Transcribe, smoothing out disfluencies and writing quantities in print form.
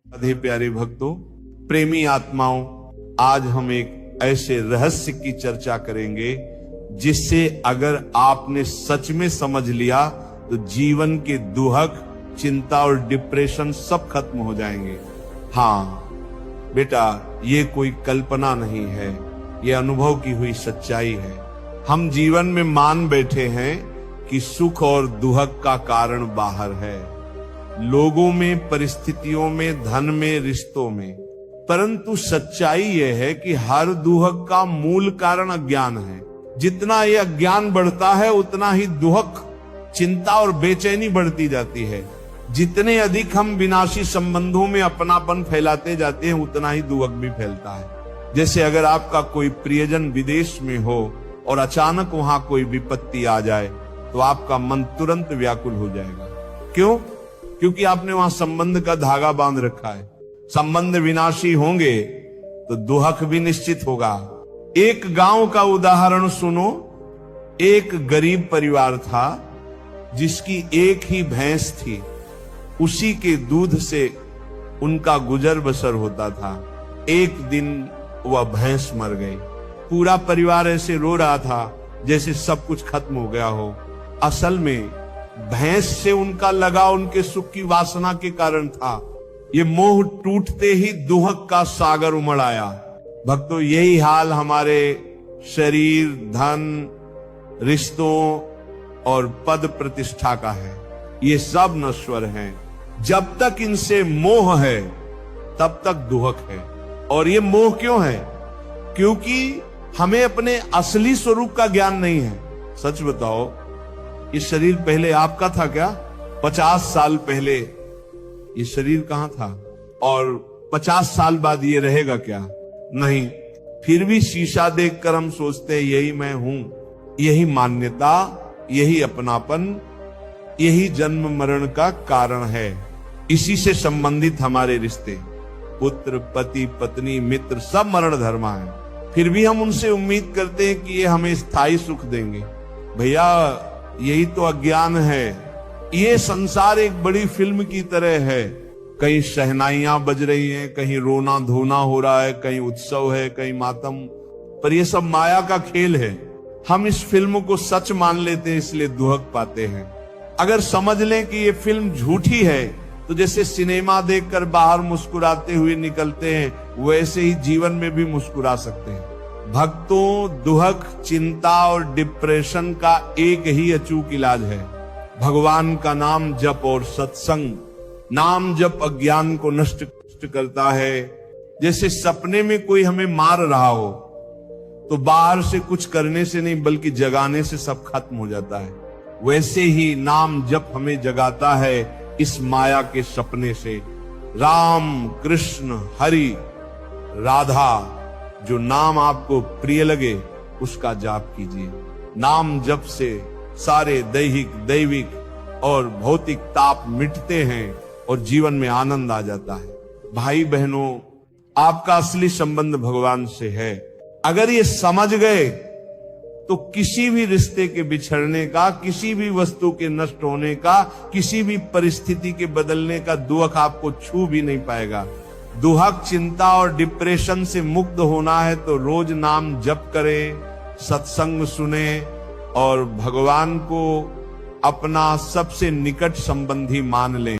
राधे प्यारे भक्तों, प्रेमी आत्माओं, आज हम एक ऐसे रहस्य की चर्चा करेंगे जिससे अगर आपने सच में समझ लिया तो जीवन के दुहक, चिंता और डिप्रेशन सब खत्म हो जाएंगे। हाँ बेटा, ये कोई कल्पना नहीं है, ये अनुभव की हुई सच्चाई है। हम जीवन में मान बैठे हैं कि सुख और दुहक का कारण बाहर है, लोगों में, परिस्थितियों में, धन में, रिश्तों में। परंतु सच्चाई यह है कि हर दुहक का मूल कारण अज्ञान है। जितना ये अज्ञान बढ़ता है उतना ही दुहक, चिंता और बेचैनी बढ़ती जाती है। जितने अधिक हम विनाशी संबंधों में अपनापन फैलाते जाते हैं उतना ही दुहक भी फैलता है। जैसे अगर आपका कोई प्रियजन विदेश में हो और अचानक वहां कोई विपत्ति आ जाए तो आपका मन तुरंत व्याकुल हो जाएगा। क्यों? क्योंकि आपने वहां संबंध का धागा बांध रखा है। संबंध विनाशी होंगे तो दुहक भी निश्चित होगा। एक गांव का उदाहरण सुनो। एक गरीब परिवार था जिसकी एक ही भैंस थी। उसी के दूध से उनका गुजर बसर होता था। एक दिन वह भैंस मर गई। पूरा परिवार ऐसे रो रहा था जैसे सब कुछ खत्म हो गया हो। असल में भैंस से उनका लगाव उनके सुख की वासना के कारण था। ये मोह टूटते ही दुहक का सागर उमड़ आया। भक्तों, यही हाल हमारे शरीर, धन, रिश्तों और पद प्रतिष्ठा का है। ये सब नश्वर हैं। जब तक इनसे मोह है तब तक दुहक है। और ये मोह क्यों है? क्योंकि हमें अपने असली स्वरूप का ज्ञान नहीं है। सच बताओ, ये शरीर पहले आपका था क्या? 50 साल पहले ये शरीर कहां था? और 50 साल बाद ये रहेगा क्या? नहीं। फिर भी शीशा देखकर हम सोचते हैं यही मैं हूं। यही मान्यता, यही अपनापन, यही जन्म मरण का कारण है। इसी से संबंधित हमारे रिश्ते, पुत्र, पति, पत्नी, मित्र, सब मरण धर्मा है। फिर भी हम उनसे उम्मीद करते हैं कि ये हमें स्थायी सुख देंगे। भैया, यही तो अज्ञान है। ये संसार एक बड़ी फिल्म की तरह है। कहीं शहनाइयां बज रही हैं, कहीं रोना धोना हो रहा है, कहीं उत्सव है, कहीं मातम। पर ये सब माया का खेल है। हम इस फिल्म को सच मान लेते हैं, इसलिए दुहक पाते हैं। अगर समझ लें कि ये फिल्म झूठी है तो जैसे सिनेमा देखकर बाहर मुस्कुराते हुए निकलते हैं, वैसे ही जीवन में भी मुस्कुरा सकते हैं। भक्तों, दुहक, चिंता और डिप्रेशन का एक ही अचूक इलाज है, भगवान का नाम जप और सत्संग। नाम जप अज्ञान को नष्ट करता है। जैसे सपने में कोई हमें मार रहा हो तो बाहर से कुछ करने से नहीं बल्कि जगाने से सब खत्म हो जाता है, वैसे ही नाम जप हमें जगाता है इस माया के सपने से। राम, कृष्ण, हरि, राधा, जो नाम आपको प्रिय लगे उसका जाप कीजिए। नाम जप से सारे दैहिक, दैविक और भौतिक ताप मिटते हैं और जीवन में आनंद आ जाता है। भाई बहनों, आपका असली संबंध भगवान से है। अगर ये समझ गए तो किसी भी रिश्ते के बिछड़ने का, किसी भी वस्तु के नष्ट होने का, किसी भी परिस्थिति के बदलने का दुहक आपको छू भी नहीं पाएगा। दुहक, चिंता और डिप्रेशन से मुक्त होना है तो रोज नाम जप करें, सत्संग सुने और भगवान को अपना सबसे निकट संबंधी मान लें।